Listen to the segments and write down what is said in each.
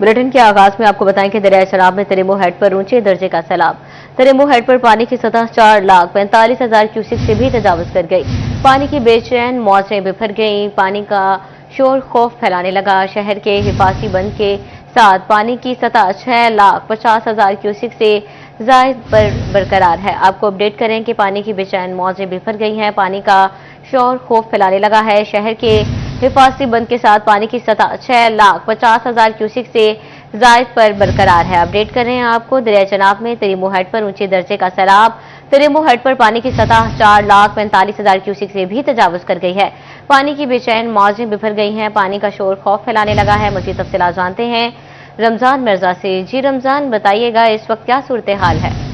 Bulletin के आगाज में आपको बताएं कि दरिया चनाब में तरीमो हेड पर ऊंचे दर्जे का सैलाब। तरीमो हेड पर पानी की सतह 4,45,000 क्यूसिक से भी तजावज कर गई। पानी की बेचैन मौजें बिफर गईं। पानी का शोर खौफ फैलाने लगा। शहर के हिफाजी बंद के साथ पानी की सतह 6,50,000 क्यूसिक से जायद पर बरकरार है। आपको अपडेट करें कि पानी की बेचैन मौजें बिफर गई हैं। पानी का शोर खौफ फैलाने लगा है। शहर के हिफाजती बंद के साथ पानी की सतह 6,50,000 क्यूसिक से जायद पर बरकरार है। अपडेट कर रहे हैं आपको दरिया चनाब में तरीमो हेड पर ऊंचे दर्जे का सैलाब। तरीमो हेड पर पानी की सतह 4,45,000 क्यूसिक से भी तजावज कर गई है। पानी की बेचैन मौजें बिफर गई हैं। पानी का शोर खौफ फैलाने लगा है। मज़ीद तफसीलात जानते हैं रमजान मिर्जा से। जी रमजान, बताइएगा इस वक्त क्या सूरत हाल है?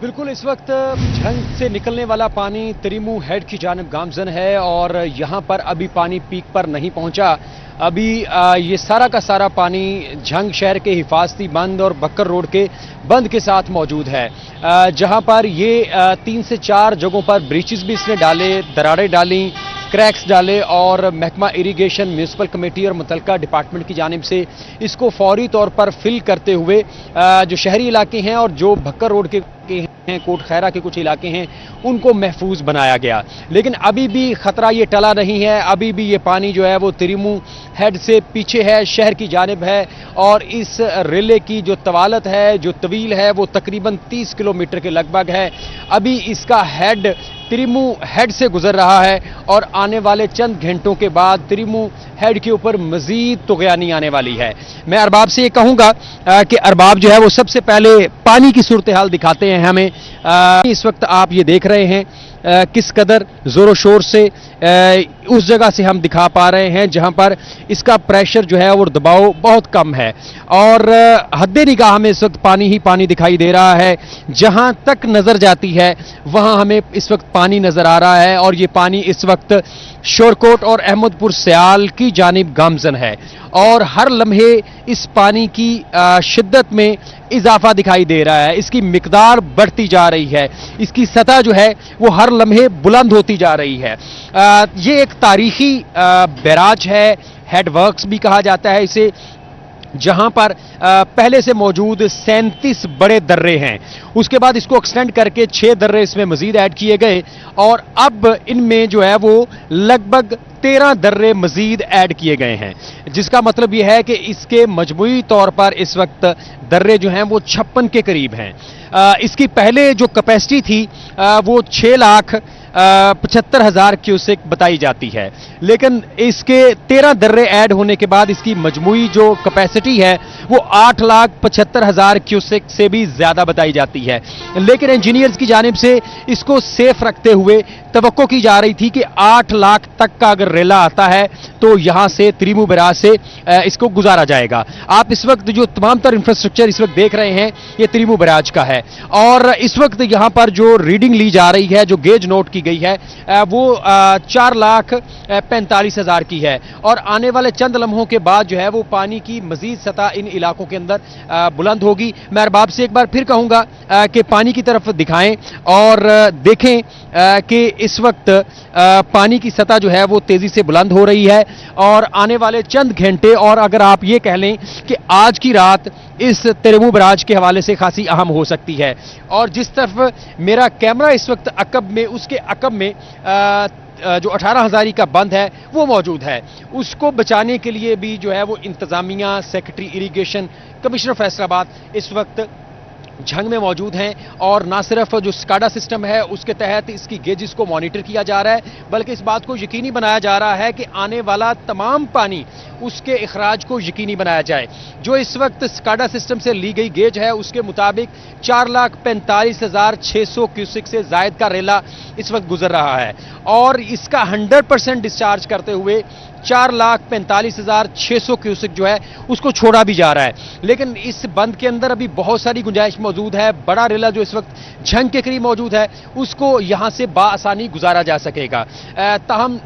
बिल्कुल, इस वक्त झंग से निकलने वाला पानी तरीमो हेड की जानिब गामजन है और यहाँ पर अभी पानी पीक पर नहीं पहुँचा। अभी ये सारा का सारा पानी झंग शहर के हिफाजती बंद और बक्कर रोड के बंद के साथ मौजूद है, जहाँ पर ये 3 से 4 जगहों पर ब्रीचेस भी इसने डाले, दरारें डाली, क्रैक्स डाले और महकमा इरिगेशन, म्यूनसिपल कमेटी और मुतलका डिपार्टमेंट की जानिब से इसको फौरी तौर पर फिल करते हुए जो शहरी इलाके हैं और जो भक्कर रोड के हैं, कोट खैरा के कुछ इलाके हैं, उनको महफूज बनाया गया। लेकिन अभी भी खतरा ये टला नहीं है। अभी भी ये पानी जो है वो तरीमो हेड से पीछे है, शहर की जानिब है और इस रिले की जो तवालत है, जो तवील है, वो तकरीबन 30 किलोमीटर के लगभग है। अभी इसका हेड तरीमो हेड से गुजर रहा है और आने वाले चंद घंटों के बाद तरीमो हेड के ऊपर मजीद तुगयानी आने वाली है। मैं अरबाब से ये कहूँगा कि अरबाब जो है वो सबसे पहले पानी की सूरत हाल दिखाते हैं हमें। इस वक्त आप ये देख रहे हैं किस कदर जोरों शोर से उस जगह से हम दिखा पा रहे हैं जहां पर इसका प्रेशर जो है वो दबाव बहुत कम है और हद्दे निगाह में इस वक्त पानी ही पानी दिखाई दे रहा है। जहां तक नजर जाती है वहां हमें इस वक्त पानी नजर आ रहा है और ये पानी इस वक्त शोरकोट और अहमदपुर सयाल की जानिब गामजन है और हर लम्हे इस पानी की शिद्दत में इजाफा दिखाई दे रहा है। इसकी मिकदार बढ़ती जा रही है, इसकी सतह जो है वो हर लम्हे बुलंद होती जा रही है। ये एक तारीखी बैराज है, हेड वर्क्स भी कहा जाता है इसे, जहां पर पहले से मौजूद 37 बड़े दर्रे हैं। उसके बाद इसको एक्सटेंड करके 6 दर्रे इसमें मजीद ऐड किए गए और अब इनमें जो है वो लगभग 13 दर्रे मजीद ऐड किए गए हैं, जिसका मतलब यह है कि इसके मजमूई तौर पर इस वक्त दर्रे जो हैं वो 56 के करीब हैं। इसकी पहले जो कैपेसिटी थी वो 6,75,000 क्यूसेक बताई जाती है, लेकिन इसके 13 दर्रे ऐड होने के बाद इसकी मजमूई जो कैपेसिटी है वो 8,75,000 क्यूसेक से भी ज्यादा बताई जाती है। लेकिन इंजीनियर्स की जानिब से इसको सेफ रखते हुए तवक्को की जा रही थी कि 8 लाख तक का अगर रेला आता है तो यहां से तरीमो बैराज से इसको गुजारा जाएगा। आप इस वक्त जो तमाम तर इंफ्रास्ट्रक्चर इस वक्त देख रहे हैं ये तरीमो बैराज का है और इस वक्त यहां पर जो रीडिंग ली जा रही है, जो गेज नोट की गई है, वो 4,45,000 की है और आने वाले चंद लम्हों के बाद जो है वो पानी की मजीद सतह इन इलाकों के अंदर बुलंद होगी। मैं अरबाब से एक बार फिर कहूंगा कि पानी की तरफ दिखाएं और देखें कि इस वक्त पानी की सतह जो है वो तेजी से बुलंद हो रही है और आने वाले चंद घंटे और अगर आप ये कह लें कि आज की रात इस तरीमो बैराज के हवाले से खासी अहम हो सकती है। और जिस तरफ मेरा कैमरा इस वक्त अकब में, उसके अकब में जो 18,000 का बंद है वो मौजूद है, उसको बचाने के लिए भी जो है वो इंतजामिया, सेक्रेटरी इरिगेशन, कमिश्नर फैसलाबाद इस वक्त झंग में मौजूद हैं और ना सिर्फ जो स्काडा सिस्टम है उसके तहत इसकी गेजेस को मॉनिटर किया जा रहा है, बल्कि इस बात को यकीनी बनाया जा रहा है कि आने वाला तमाम पानी उसके इखराज को यकीनी बनाया जाए। जो इस वक्त स्काडा सिस्टम से ली गई गेज है उसके मुताबिक 4,45,600 क्यूसिक से जायद का रेला इस वक्त गुजर रहा है और इसका 100% डिस्चार्ज करते हुए 4,45,600 क्यूसिक जो है उसको छोड़ा भी जा रहा है। लेकिन इस बंद के अंदर अभी बहुत सारी गुंजाइश मौजूद है। बड़ा रेला जो इस वक्त झंग के करीब मौजूद है उसको यहां से बाआसानी गुजारा जा सकेगा। ताहम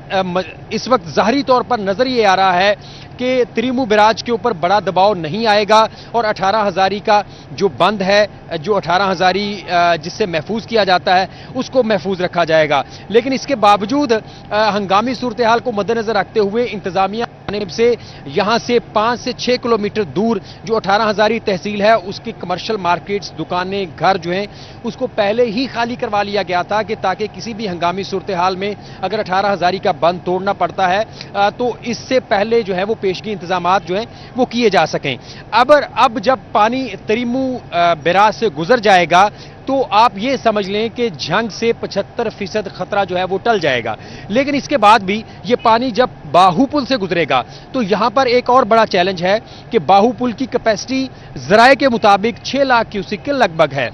इस वक्त ज़ाहरी तौर पर नजर ये आ रहा है कि तिरिमू बैराज के ऊपर बड़ा दबाव नहीं आएगा और 18 हजारी का जो बंद है, जो 18 हजारी जिससे महफूज किया जाता है, उसको महफूज रखा जाएगा। लेकिन इसके बावजूद हंगामी सूरत हाल को मद्देनजर रखते हुए इंतजामिया से यहां से 5 से 6 किलोमीटर दूर जो 18 हजारी तहसील है उसकी कमर्शियल मार्केट्स, दुकानें, घर जो हैं उसको पहले ही खाली करवा लिया गया था कि ताकि किसी भी हंगामी सूरत हाल में अगर 18 हजारी का बंद तोड़ना पड़ता है तो इससे पहले जो है वो पेशगी इंतजामात जो हैं वो किए जा सकें। अब जब पानी तिरिमू बैराज से गुजर जाएगा तो आप ये समझ लें कि झंग से 75% खतरा जो है वो टल जाएगा। लेकिन इसके बाद भी ये पानी जब बाहू पुल से गुजरेगा तो यहां पर एक और बड़ा चैलेंज है कि बाहू पुल की कैपेसिटी जराये के मुताबिक 6 लाख क्यूसेक के लगभग है।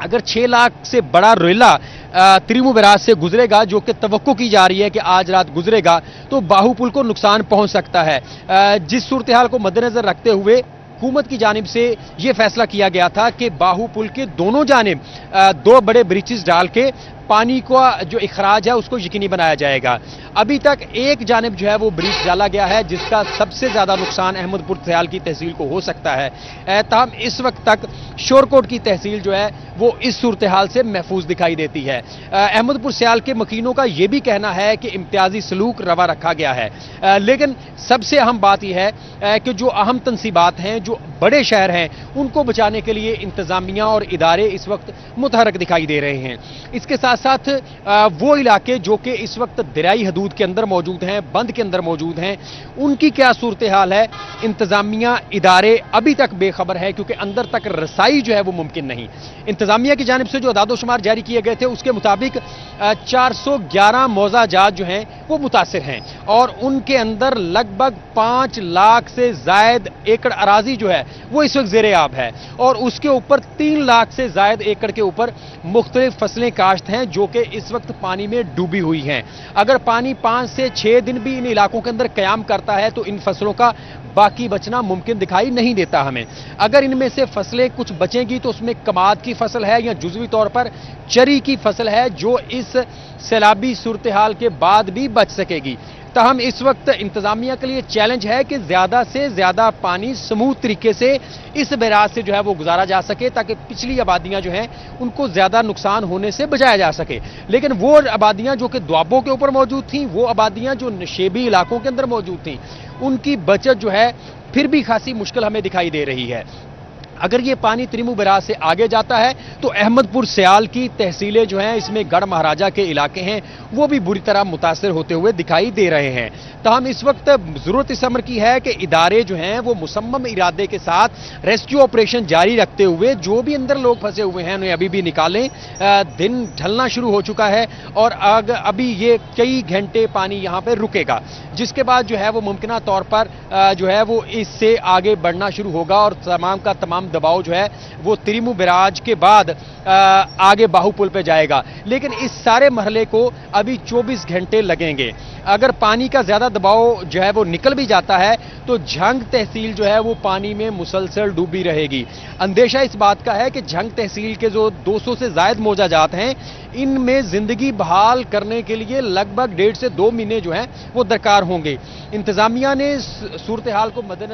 अगर 6 लाख से बड़ा रेला तिरिमू बैराज से गुजरेगा, जो कि तवक्को की जा रही है कि आज रात गुजरेगा, तो बाहू पुल को नुकसान पहुंच सकता है। जिस सूरत हाल को मद्देनजर रखते हुए हुकूमत की जानिब से यह फैसला किया गया था कि बाहू पुल के दोनों जानिब 2 बड़े ब्रिजेस डाल के पानी का जो इखराज है उसको यकीनी बनाया जाएगा। अभी तक एक जानिब जो है वो ब्रिज डाला गया है जिसका सबसे ज्यादा नुकसान अहमदपुर सयाल की तहसील को हो सकता है। ताहम इस वक्त तक शोरकोट की तहसील जो है वो इस सूरत हाल से महफूज दिखाई देती है। अहमदपुर सयाल के मकीनों का यह भी कहना है कि इम्तियाजी सलूक रवा रखा गया है। लेकिन सबसे अहम बात यह है कि जो अहम तनसीबात हैं, जो बड़े शहर हैं, उनको बचाने के लिए इंतजामिया और इदारे इस वक्त मुतहरक दिखाई दे रहे हैं। इसके साथ साथ वो इलाके जो कि इस वक्त दरियाई हदूद के अंदर मौजूद हैं, बंद के अंदर मौजूद हैं, उनकी क्या सूरत हाल है, इंतजामिया इदारे अभी तक बेखबर है क्योंकि अंदर तक रसाई जो है वो मुमकिन नहीं। इंतजामिया की जानिब से जो अदादोशुमार जारी किए गए थे उसके मुताबिक 411 मौजाजात जो हैं वो मुतासिर हैं और उनके अंदर लगभग 5 लाख से जायद एकड़ अराजी जो है वो इस वक्त ज़ेरे आब है और उसके ऊपर 3 लाख से जायद एकड़ के ऊपर मुख्तलिफ फसलें काश्त हैं जो कि इस वक्त पानी में डूबी हुई हैं। अगर पानी 5 से 6 दिन भी इन इलाकों के अंदर कयाम करता है तो इन फसलों का बाकी बचना मुमकिन दिखाई नहीं देता हमें। अगर इनमें से फसलें कुछ बचेंगी तो उसमें कमाद की फसल है या जुज़वी तौर पर चरी की फसल है जो इस सैलाबी सूरत हाल के बाद भी बच सकेगी। ताहम इस वक्त इंतजामिया के लिए चैलेंज है कि ज्यादा से ज्यादा पानी स्मूथ तरीके से इस बैराज से जो है वो गुजारा जा सके ताकि पिछली आबादियां जो हैं उनको ज्यादा नुकसान होने से बचाया जा सके। लेकिन वो आबादियां जो कि द्वाबों के ऊपर मौजूद थीं, वो आबादियां जो नशेबी इलाकों के अंदर मौजूद थीं, उनकी बचत जो है फिर भी खासी मुश्किल हमें दिखाई दे रही है। अगर ये पानी तिरिमू बैराज से आगे जाता है तो अहमदपुर सयाल की तहसीलें जो हैं, इसमें गढ़ महाराजा के इलाके हैं, वो भी बुरी तरह मुतासर होते हुए दिखाई दे रहे हैं। ताहम इस वक्त जरूरत इस अमर की है कि इदारे जो हैं वो मुसम्मम इरादे के साथ रेस्क्यू ऑपरेशन जारी रखते हुए जो भी अंदर लोग फंसे हुए हैं उन्हें अभी भी निकालें। दिन ढलना शुरू हो चुका है और अभी ये कई घंटे पानी यहाँ पर रुकेगा, जिसके बाद जो है वो मुमकिन तौर पर जो है वो इससे आगे बढ़ना शुरू होगा और तमाम का तमाम दबाव जो है वो तिरिमू बैराज के बाद आगे बाहू पुल पे जाएगा। लेकिन इस सारे मरहले को अभी 24 घंटे लगेंगे। अगर पानी का ज्यादा दबाव जो है वो निकल भी जाता है तो झंग तहसील जो है वो पानी में मुसलसल डूबी रहेगी। अंदेशा इस बात का है कि झंग तहसील के जो 200 से ज्यादा मौजाजात हैं, इनमें जिंदगी बहाल करने के लिए लगभग 1.5 से 2 महीने जो हैं वो दरकार होंगे। इंतजामिया ने सूरत हाल को मद्देनजर